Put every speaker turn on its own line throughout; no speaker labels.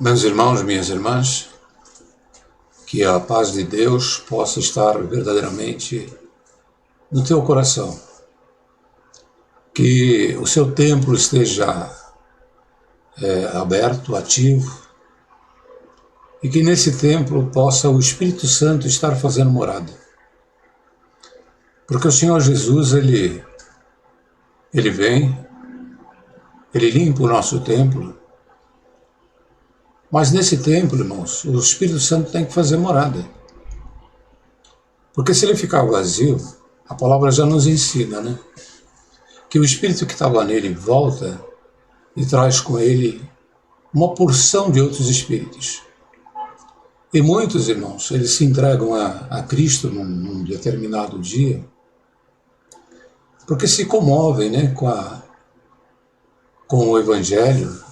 Meus irmãos, minhas irmãs, que a paz de Deus possa estar verdadeiramente no teu coração. Que o seu templo esteja aberto, ativo, e que nesse templo possa o Espírito Santo estar fazendo morada. Porque o Senhor Jesus, Ele vem, Ele limpa o nosso templo, mas nesse templo, irmãos, o Espírito Santo tem que fazer morada. Porque se ele ficar vazio, a palavra já nos ensina, né? Que o Espírito que estava nele volta e traz com ele uma porção de outros espíritos. E muitos, irmãos, eles se entregam a Cristo num determinado dia, porque se comovem, né, com o Evangelho.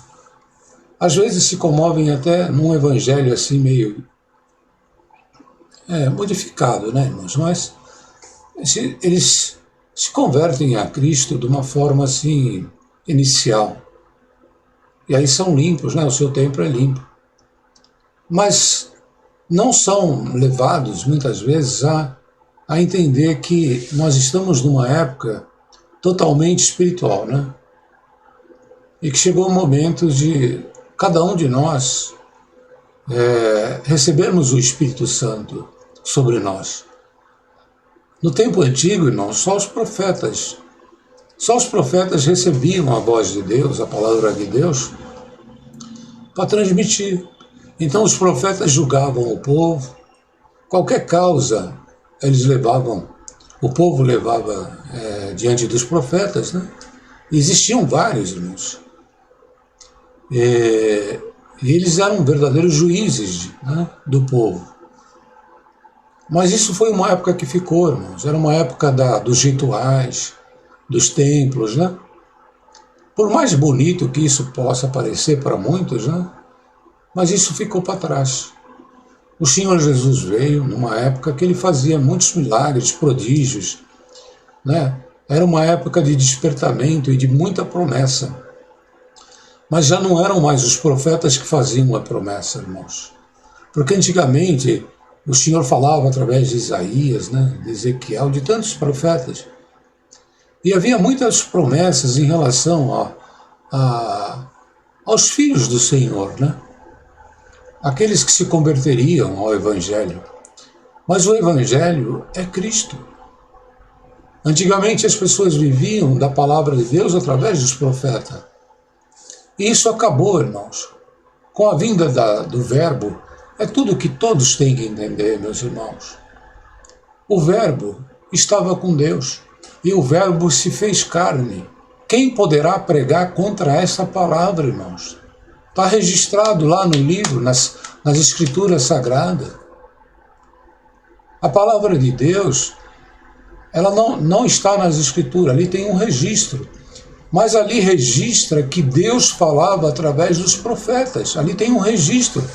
Às vezes se comovem até num evangelho assim meio modificado, né, irmãos? Mas eles se convertem a Cristo de uma forma assim inicial. E aí são limpos, né? O seu templo é limpo. Mas não são levados muitas vezes a entender que nós estamos numa época totalmente espiritual, né? E que chegou o momento de cada um de nós recebermos o Espírito Santo sobre nós. No tempo antigo, irmãos, só os profetas recebiam a voz de Deus, a palavra de Deus, para transmitir. Então os profetas julgavam o povo, qualquer causa o povo levava diante dos profetas, né? Existiam vários, irmãos. E eles eram verdadeiros juízes, né, do povo. Mas isso foi uma época que ficou, irmãos. Era uma época dos rituais, dos templos, né? Por mais bonito que isso possa parecer para muitos, né? Mas isso ficou para trás. O Senhor Jesus veio numa época que ele fazia muitos milagres, prodígios, né? Era uma época de despertamento e de muita promessa. Mas já não eram mais os profetas que faziam a promessa, irmãos. Porque antigamente o Senhor falava através de Isaías, né, de Ezequiel, de tantos profetas. E havia muitas promessas em relação aos filhos do Senhor, né? Aqueles que se converteriam ao Evangelho. Mas o Evangelho é Cristo. Antigamente as pessoas viviam da palavra de Deus através dos profetas. E isso acabou, irmãos. Com a vinda do Verbo, é tudo que todos têm que entender, meus irmãos. O Verbo estava com Deus, e o Verbo se fez carne. Quem poderá pregar contra essa palavra, irmãos? Está registrado lá no livro, nas Escrituras Sagradas. A palavra de Deus, ela não está nas Escrituras, ali tem um registro. Mas ali registra que Deus falava através dos profetas. Ali tem um registro,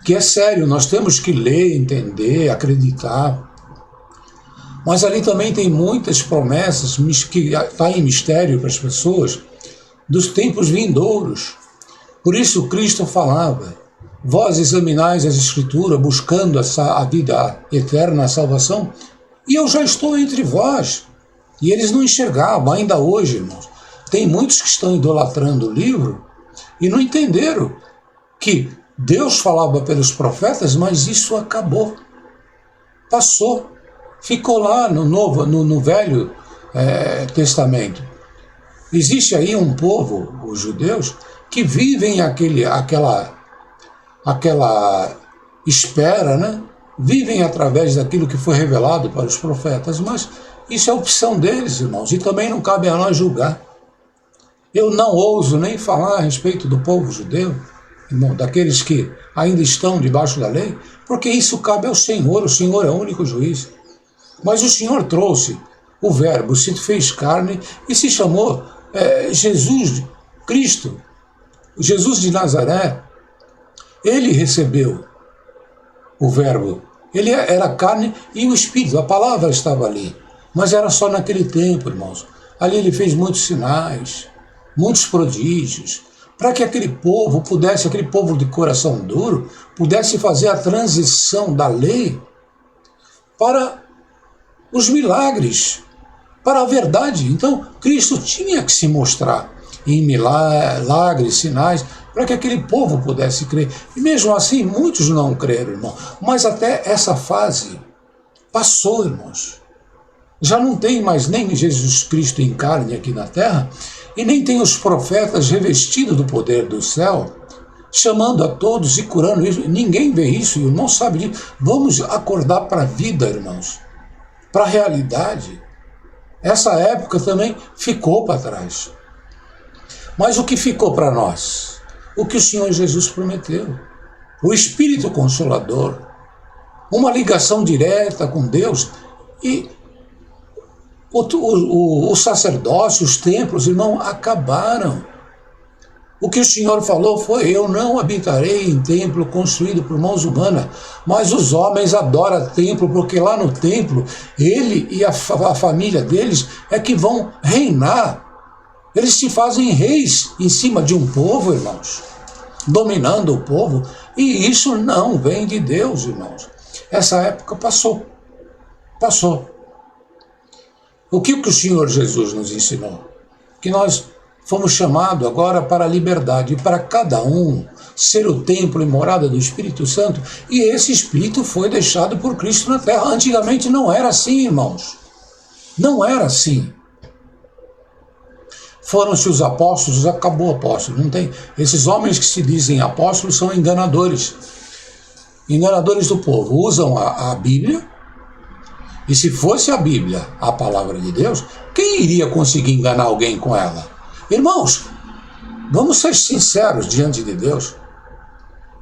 que é sério, nós temos que ler, entender, acreditar. Mas ali também tem muitas promessas que estão em mistério para as pessoas, dos tempos vindouros. Por isso Cristo falava, vós examinais as Escrituras, buscando a vida eterna, a salvação, e eu já estou entre vós. E eles não enxergavam, ainda hoje, irmãos. Tem muitos que estão idolatrando o livro e não entenderam que Deus falava pelos profetas, mas isso acabou. Passou. Ficou lá no Velho Testamento. Existe aí um povo, os judeus, que vivem aquela espera, né? Vivem através daquilo que foi revelado para os profetas, mas isso é opção deles, irmãos, e também não cabe a nós julgar. Eu não ouso nem falar a respeito do povo judeu, irmão, daqueles que ainda estão debaixo da lei, porque isso cabe ao Senhor, o Senhor é o único juiz. Mas o Senhor trouxe o Verbo, se fez carne e se chamou Jesus Cristo, Jesus de Nazaré. Ele recebeu o Verbo, ele era carne e o Espírito, a palavra estava ali, mas era só naquele tempo, irmãos. Ali ele fez muitos sinais, muitos prodígios, para que aquele povo de coração duro, pudesse fazer a transição da lei para os milagres, para a verdade. Então, Cristo tinha que se mostrar em milagres, sinais, para que aquele povo pudesse crer. E mesmo assim, muitos não creram, irmão. Mas até essa fase passou, irmãos. Já não tem mais nem Jesus Cristo em carne aqui na terra, e nem tem os profetas revestidos do poder do céu, chamando a todos e curando isso. Ninguém vê isso, e o irmão sabe disso. Vamos acordar para a vida, irmãos, para a realidade. Essa época também ficou para trás. Mas o que ficou para nós? O que o Senhor Jesus prometeu. O Espírito Consolador. Uma ligação direta com Deus. E o sacerdócio, os templos, irmão, acabaram. O que o Senhor falou foi: eu não habitarei em templo construído por mãos humanas, mas os homens adoram templo, porque lá no templo, ele e a família deles é que vão reinar. Eles se fazem reis em cima de um povo, irmãos, dominando o povo, e isso não vem de Deus, irmãos. Essa época passou. Passou. O que o Senhor Jesus nos ensinou? Que nós fomos chamados agora para a liberdade, para cada um ser o templo e morada do Espírito Santo, e esse Espírito foi deixado por Cristo na terra. Antigamente não era assim, irmãos. Não era assim. Foram-se os apóstolos, acabou o apóstolo. Não tem. Esses homens que se dizem apóstolos são enganadores. Enganadores do povo. Usam a Bíblia, e se fosse a Bíblia a palavra de Deus, quem iria conseguir enganar alguém com ela? Irmãos, vamos ser sinceros diante de Deus.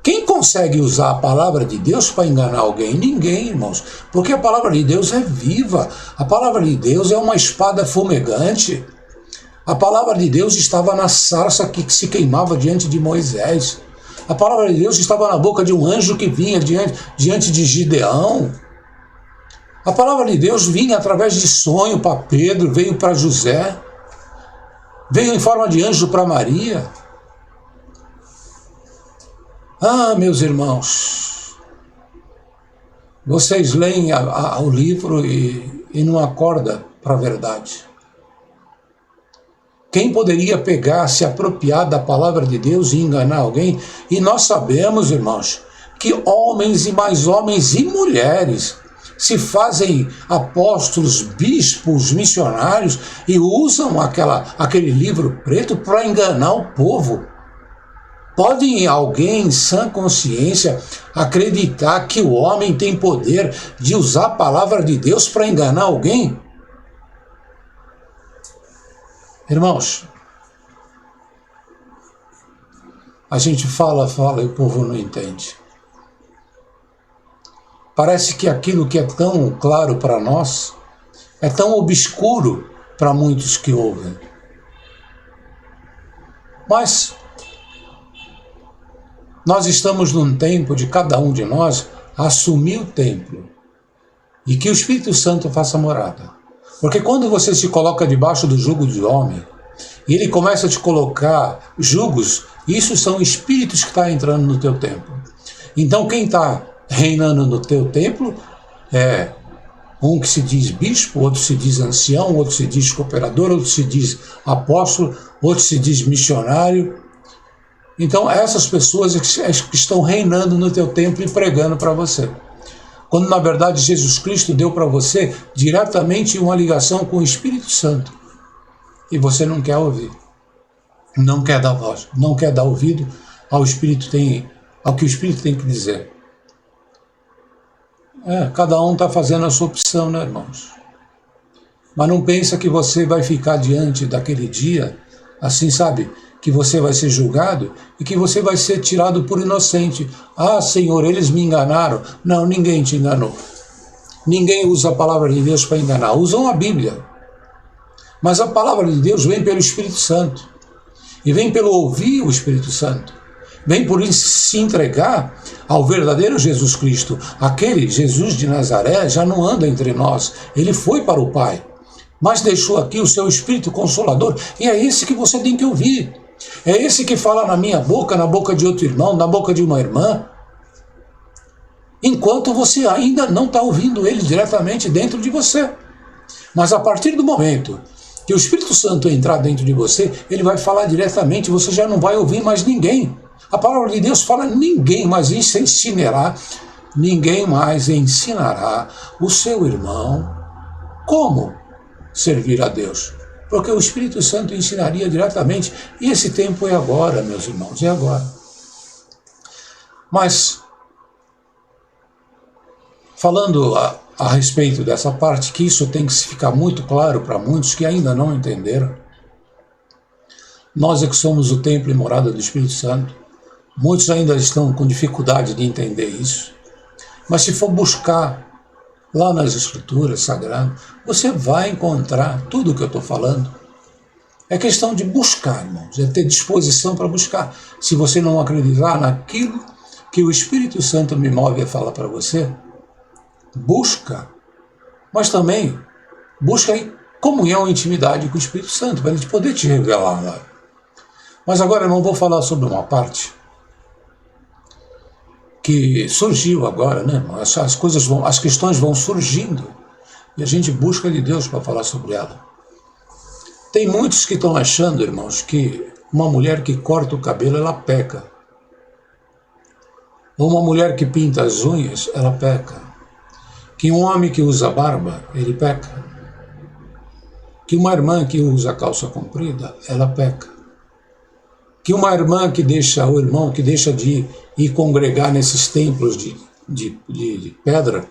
Quem consegue usar a palavra de Deus para enganar alguém? Ninguém, irmãos. Porque a palavra de Deus é viva. A palavra de Deus é uma espada fumegante. A palavra de Deus estava na sarça que se queimava diante de Moisés. A palavra de Deus estava na boca de um anjo que vinha diante de Gideão. A palavra de Deus vinha através de sonho para Pedro, veio para José, veio em forma de anjo para Maria. Ah, meus irmãos, vocês leem o livro e não acordam para a verdade. Quem poderia pegar, se apropriar da palavra de Deus e enganar alguém? E nós sabemos, irmãos, que homens e mais homens e mulheres se fazem apóstolos, bispos, missionários e usam aquele livro preto para enganar o povo. Pode alguém, em sã consciência, acreditar que o homem tem poder de usar a palavra de Deus para enganar alguém? Irmãos, a gente fala e o povo não entende. Parece que aquilo que é tão claro para nós é tão obscuro para muitos que ouvem. Mas nós estamos num tempo de cada um de nós assumir o templo e que o Espírito Santo faça morada. Porque quando você se coloca debaixo do jugo do homem, e ele começa a te colocar jugos, isso são espíritos que estão entrando no teu templo. Então quem está reinando no teu templo é um que se diz bispo, outro se diz ancião, outro se diz cooperador, outro se diz apóstolo, outro se diz missionário. Então essas pessoas que estão reinando no teu templo e pregando para você. Quando na verdade Jesus Cristo deu para você diretamente uma ligação com o Espírito Santo. E você não quer ouvir. Não quer dar voz, não quer dar ouvido ao que o Espírito tem que dizer. Cada um está fazendo a sua opção, né, irmãos? Mas não pensa que você vai ficar diante daquele dia, assim, sabe, que você vai ser julgado e que você vai ser tirado por inocente. Ah, Senhor, eles me enganaram. Não, ninguém te enganou. Ninguém usa a palavra de Deus para enganar. Usam a Bíblia. Mas a palavra de Deus vem pelo Espírito Santo. E vem pelo ouvir o Espírito Santo. Vem por se entregar ao verdadeiro Jesus Cristo. Aquele Jesus de Nazaré já não anda entre nós. Ele foi para o Pai. Mas deixou aqui o seu Espírito Consolador. E é esse que você tem que ouvir. É esse que fala na minha boca, na boca de outro irmão, na boca de uma irmã, enquanto você ainda não está ouvindo ele diretamente dentro de você. Mas a partir do momento que o Espírito Santo entrar dentro de você, ele vai falar diretamente, você já não vai ouvir mais ninguém. A palavra de Deus fala: ninguém mais ensinará, ninguém mais ensinará o seu irmão como servir a Deus. Porque o Espírito Santo ensinaria diretamente, e esse tempo é agora, meus irmãos, é agora. Mas, falando a respeito dessa parte, que isso tem que ficar muito claro para muitos que ainda não entenderam, nós é que somos o templo e morada do Espírito Santo. Muitos ainda estão com dificuldade de entender isso. Mas se for buscar lá nas Escrituras Sagradas, você vai encontrar tudo o que eu estou falando. É questão de buscar, irmãos, é ter disposição para buscar. Se você não acreditar naquilo que o Espírito Santo me move a falar para você, busca, mas também busca em comunhão e intimidade com o Espírito Santo, para ele poder te revelar lá. Mas agora eu não vou falar sobre uma parte que surgiu agora, né? As questões vão surgindo e a gente busca de Deus para falar sobre ela. Tem muitos que estão achando, irmãos, que uma mulher que corta o cabelo, ela peca. Ou uma mulher que pinta as unhas, ela peca. Que um homem que usa barba, ele peca. Que uma irmã que usa calça comprida, ela peca. Que uma irmã que deixa, ou irmão que deixa de ir congregar nesses templos de pedra,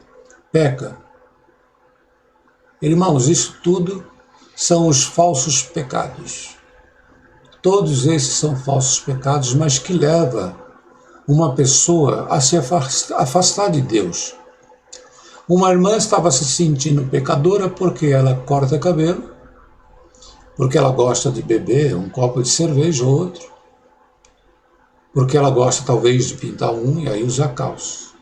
peca. Irmãos, isso tudo são os falsos pecados. Todos esses são falsos pecados, mas que leva uma pessoa a se afastar de Deus. Uma irmã estava se sentindo pecadora porque ela corta cabelo, porque ela gosta de beber um copo de cerveja ou outro, porque ela gosta talvez de pintar unha e usar calça.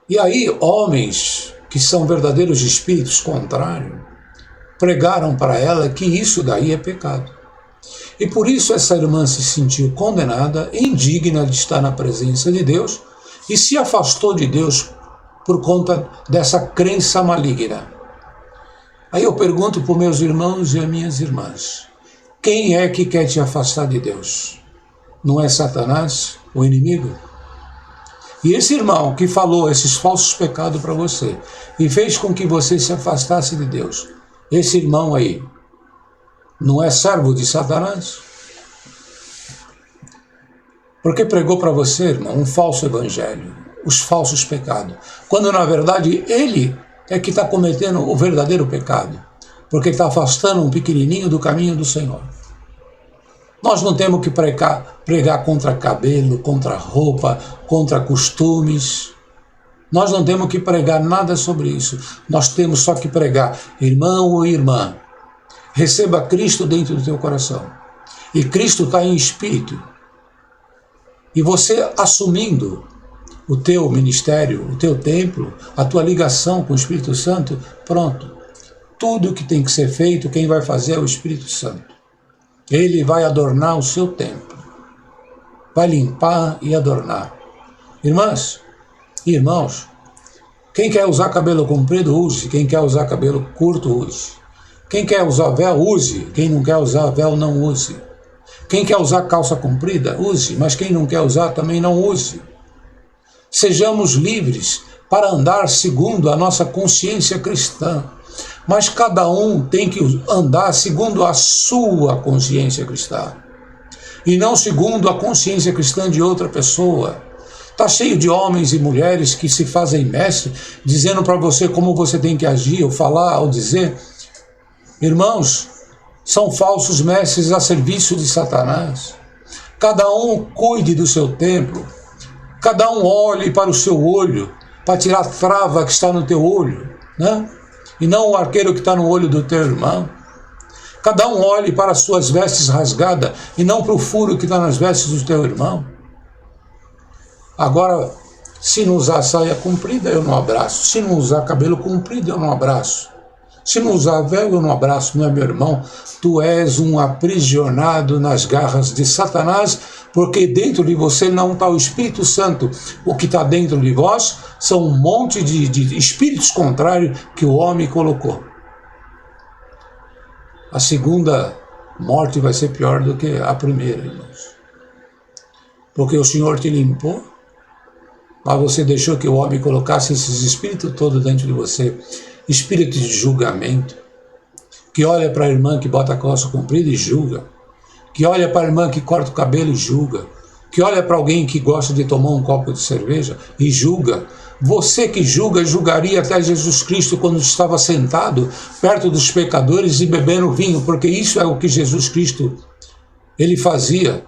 E aí homens que são verdadeiros espíritos contrários pregaram para ela que isso daí é pecado. E por isso essa irmã se sentiu condenada, indigna de estar na presença de Deus e se afastou de Deus por conta dessa crença maligna. Aí eu pergunto para os meus irmãos e as minhas irmãs, quem é que quer te afastar de Deus? Não é Satanás, o inimigo? E esse irmão que falou esses falsos pecados para você e fez com que você se afastasse de Deus, esse irmão aí, não é servo de Satanás? Porque pregou para você, irmão, um falso evangelho, os falsos pecados, quando na verdade ele é que está cometendo o verdadeiro pecado, porque está afastando um pequenininho do caminho do Senhor. Nós não temos que pregar contra cabelo, contra roupa, contra costumes. Nós não temos que pregar nada sobre isso. Nós temos só que pregar, irmão ou irmã, receba Cristo dentro do teu coração. E Cristo está em espírito. E você assumindo o teu ministério, o teu templo, a tua ligação com o Espírito Santo, pronto. Tudo que tem que ser feito, quem vai fazer é o Espírito Santo. Ele vai adornar o seu templo. Vai limpar e adornar. Irmãs e irmãos, quem quer usar cabelo comprido, use. Quem quer usar cabelo curto, use. Quem quer usar véu, use. Quem não quer usar véu, não use. Quem quer usar calça comprida, use. Mas quem não quer usar, também não use. Sejamos livres para andar segundo a nossa consciência cristã. Mas cada um tem que andar segundo a sua consciência cristã. E não segundo a consciência cristã de outra pessoa. Está cheio de homens e mulheres que se fazem mestre, dizendo para você como você tem que agir, ou falar, ou dizer. Irmãos, são falsos mestres a serviço de Satanás. Cada um cuide do seu templo. Cada um olhe para o seu olho, para tirar a trava que está no teu olho, né? E não o arqueiro que está no olho do teu irmão. Cada um olhe para as suas vestes rasgadas e não para o furo que está nas vestes do teu irmão. Agora, se não usar saia comprida, eu não abraço. Se não usar cabelo comprido, eu não abraço. Se não usar véu, eu não abraço, não é meu irmão. Tu és um aprisionado nas garras de Satanás, porque dentro de você não está o Espírito Santo. O que está dentro de vós são um monte de espíritos contrários que o homem colocou. A segunda morte vai ser pior do que a primeira, irmãos. Porque o Senhor te limpou, mas você deixou que o homem colocasse esses espíritos todos dentro de você. Espírito de julgamento, que olha para a irmã que bota a calça comprida e julga, que olha para a irmã que corta o cabelo e julga, que olha para alguém que gosta de tomar um copo de cerveja e julga. Você que julga, julgaria até Jesus Cristo quando estava sentado perto dos pecadores e bebendo vinho, porque isso é o que Jesus Cristo, ele fazia.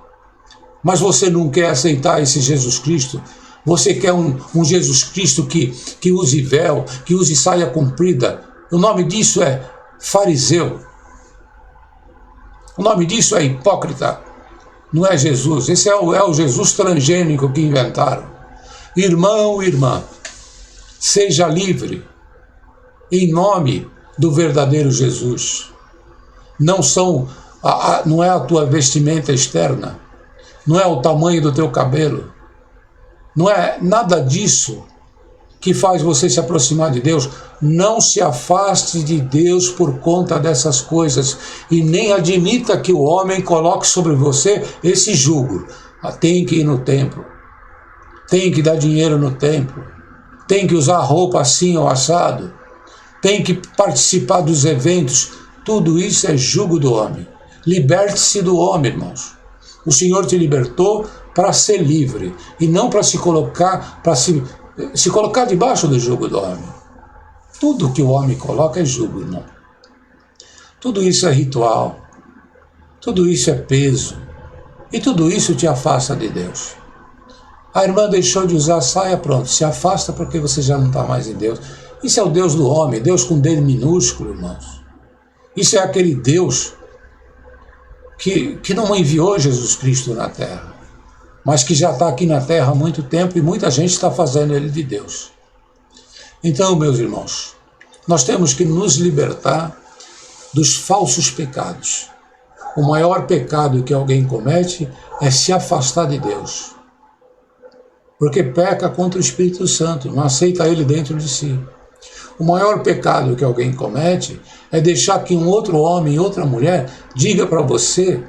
Mas você não quer aceitar esse Jesus Cristo. Você quer um Jesus Cristo que use véu, que use saia comprida. O nome disso é fariseu. O nome disso é hipócrita. Não é Jesus. Esse é o Jesus transgênico que inventaram. Irmão, irmã, seja livre em nome do verdadeiro Jesus. Não é a tua vestimenta externa, não é o tamanho do teu cabelo, não é nada disso que faz você se aproximar de Deus. Não se afaste de Deus por conta dessas coisas e nem admita que o homem coloque sobre você esse jugo. Tem que ir no templo, tem que dar dinheiro no templo, tem que usar roupa assim ou assado, tem que participar dos eventos. Tudo isso é jugo do homem. Liberte-se do homem, irmãos. O Senhor te libertou para ser livre e não para se colocar debaixo do jugo do homem. Tudo que o homem coloca é jugo, irmão. Tudo isso é ritual, tudo isso é peso e tudo isso te afasta de Deus. A irmã deixou de usar saia, pronto, se afasta porque você já não está mais em Deus. Isso é o Deus do homem, Deus com D minúsculo, irmãos. Isso é aquele Deus que não enviou Jesus Cristo na terra, mas que já está aqui na terra há muito tempo e muita gente está fazendo ele de Deus. Então, meus irmãos, nós temos que nos libertar dos falsos pecados. O maior pecado que alguém comete é se afastar de Deus, porque peca contra o Espírito Santo, não aceita ele dentro de si. O maior pecado que alguém comete é deixar que um outro homem, outra mulher, diga para você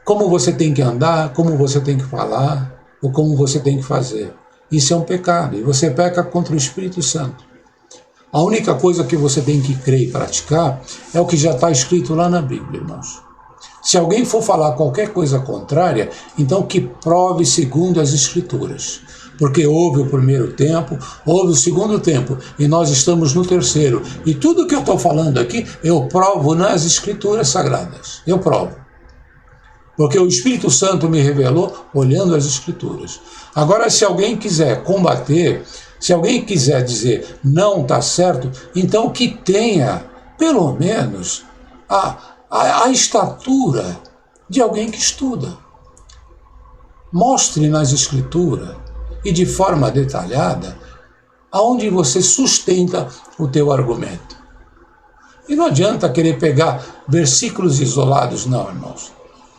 como você tem que andar, como você tem que falar, ou como você tem que fazer. Isso é um pecado, e você peca contra o Espírito Santo. A única coisa que você tem que crer e praticar é o que já está escrito lá na Bíblia, irmãos. Se alguém for falar qualquer coisa contrária, então que prove segundo as Escrituras. Porque houve o primeiro tempo, houve o segundo tempo, e nós estamos no terceiro. E tudo que eu estou falando aqui, eu provo nas Escrituras Sagradas. Eu provo. Porque o Espírito Santo me revelou olhando as Escrituras. Agora, se alguém quiser combater, se alguém quiser dizer não está certo, então que tenha, pelo menos, a estatura de alguém que estuda. Mostre nas Escrituras e de forma detalhada aonde você sustenta o teu argumento. E não adianta querer pegar versículos isolados, não, irmãos.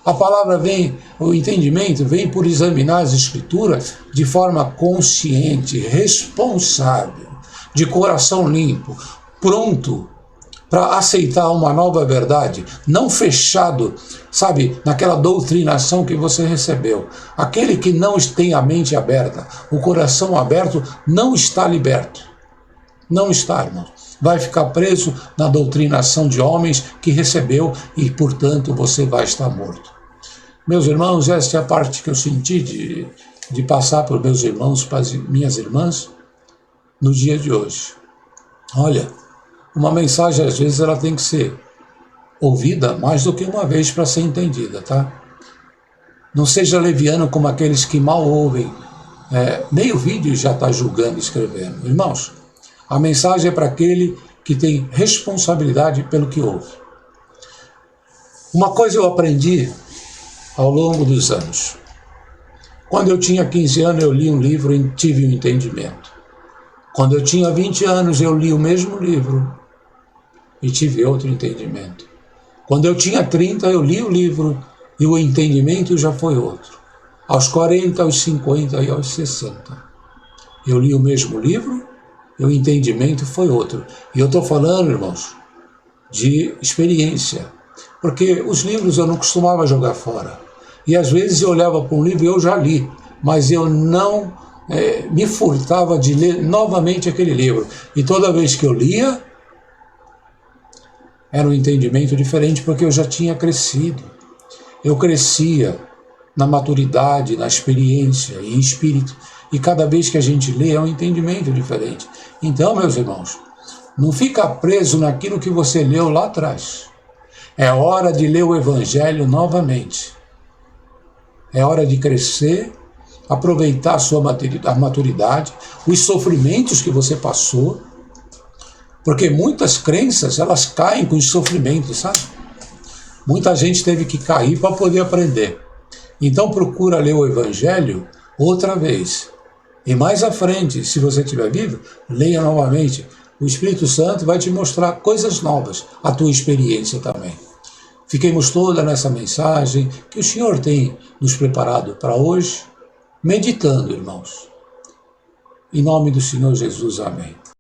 A palavra vem, o entendimento vem por examinar as Escrituras de forma consciente, responsável, de coração limpo, pronto para aceitar uma nova verdade, não fechado, sabe, naquela doutrinação que você recebeu. Aquele que não tem a mente aberta, o coração aberto, não está liberto. Não está, irmão. Vai ficar preso na doutrinação de homens que recebeu e, portanto, você vai estar morto. Meus irmãos, esta é a parte que eu senti de passar para os meus irmãos, para as minhas irmãs, no dia de hoje. Olha, uma mensagem, às vezes, ela tem que ser ouvida mais do que uma vez para ser entendida, tá? Não seja leviano como aqueles que mal ouvem. Meio vídeo já está julgando e escrevendo. Irmãos, a mensagem é para aquele que tem responsabilidade pelo que ouve. Uma coisa eu aprendi ao longo dos anos. Quando eu tinha 15 anos, eu li um livro e tive um entendimento. Quando eu tinha 20 anos, eu li o mesmo livro e tive outro entendimento. Quando eu tinha 30, eu li o livro e o entendimento já foi outro. Aos 40, aos 50 e aos 60. Eu li o mesmo livro e o entendimento foi outro. E eu estou falando, irmãos, de experiência. Porque os livros eu não costumava jogar fora. E às vezes eu olhava para um livro e eu já li, mas eu não me furtava de ler novamente aquele livro. E toda vez que eu lia, era um entendimento diferente, porque eu já tinha crescido. Eu crescia na maturidade, na experiência e em espírito. E cada vez que a gente lê, é um entendimento diferente. Então, meus irmãos, não fica preso naquilo que você leu lá atrás. É hora de ler o Evangelho novamente. É hora de crescer, aproveitar a sua maturidade, os sofrimentos que você passou, porque muitas crenças, elas caem com os sofrimentos, sabe? Muita gente teve que cair para poder aprender. Então procura ler o Evangelho outra vez. E mais à frente, se você estiver vivo, leia novamente. O Espírito Santo vai te mostrar coisas novas, a tua experiência também. Fiquemos toda nessa mensagem que o Senhor tem nos preparado para hoje, meditando, irmãos. Em nome do Senhor Jesus, amém.